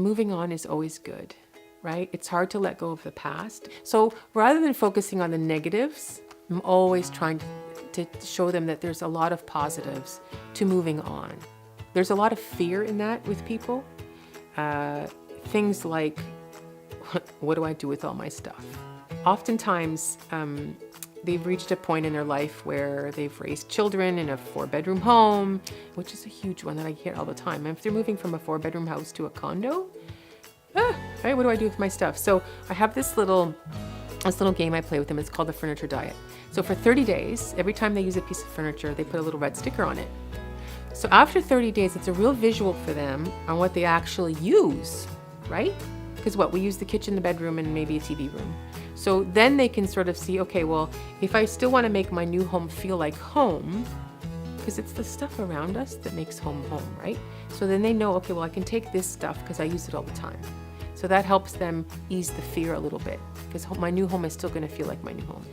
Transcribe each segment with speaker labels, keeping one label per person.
Speaker 1: moving on is always good, right? It's hard to let go of the past. So rather than focusing on the negatives, I'm always trying to show them that there's a lot of positives to moving on. There's a lot of fear in that with people. Things like, what do I do with all my stuff? Oftentimes, they've reached a point in their life where they've raised children in a 4-bedroom home, which is a huge one that I hear all the time. And if they're moving from a 4-bedroom house to a condo, right, what do I do with my stuff? So I have this little game I play with them. It's called the furniture diet. So for 30 days, every time they use a piece of furniture, they put a little red sticker on it. So after 30 days, it's a real visual for them on what they actually use, right? Because we use the kitchen, the bedroom, and maybe a TV room. So then they can sort of see, okay, well, if I still want to make my new home feel like home, because it's the stuff around us that makes home, right? So then they know, okay, well, I can take this stuff because I use it all the time. So that helps them ease the fear a little bit, because my new home is still going to feel like my new home.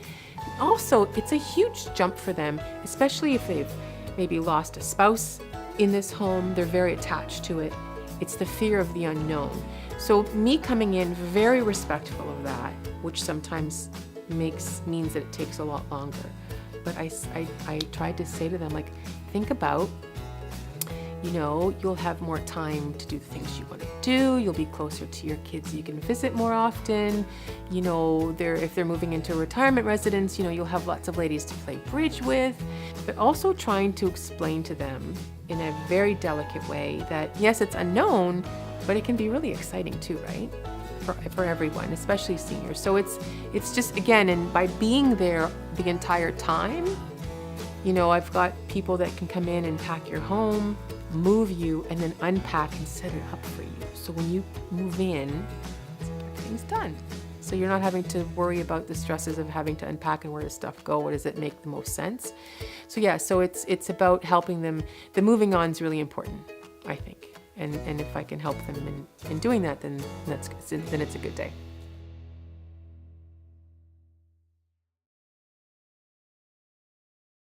Speaker 1: Also, it's a huge jump for them, especially if they've maybe lost a spouse in this home. They're very attached to it. It's the fear of the unknown. So me coming in very respectful of that, which sometimes means that it takes a lot longer. But I tried to say to them, like, think about, you'll have more time to do the things you want to do. You'll be closer to your kids. You can visit more often. If they're moving into a retirement residence, you'll have lots of ladies to play bridge with. But also trying to explain to them in a very delicate way that, yes, it's unknown, but it can be really exciting too, right? For everyone, especially seniors. So it's just, again, and by being there the entire time, I've got people that can come in and pack your home, move you, and then unpack and set it up for you. So when you move in, everything's done. So you're not having to worry about the stresses of having to unpack and where does stuff go, what does it make the most sense. So yeah, so it's about helping them. The moving on is really important, I think. And if I can help them in doing that, then it's a good day.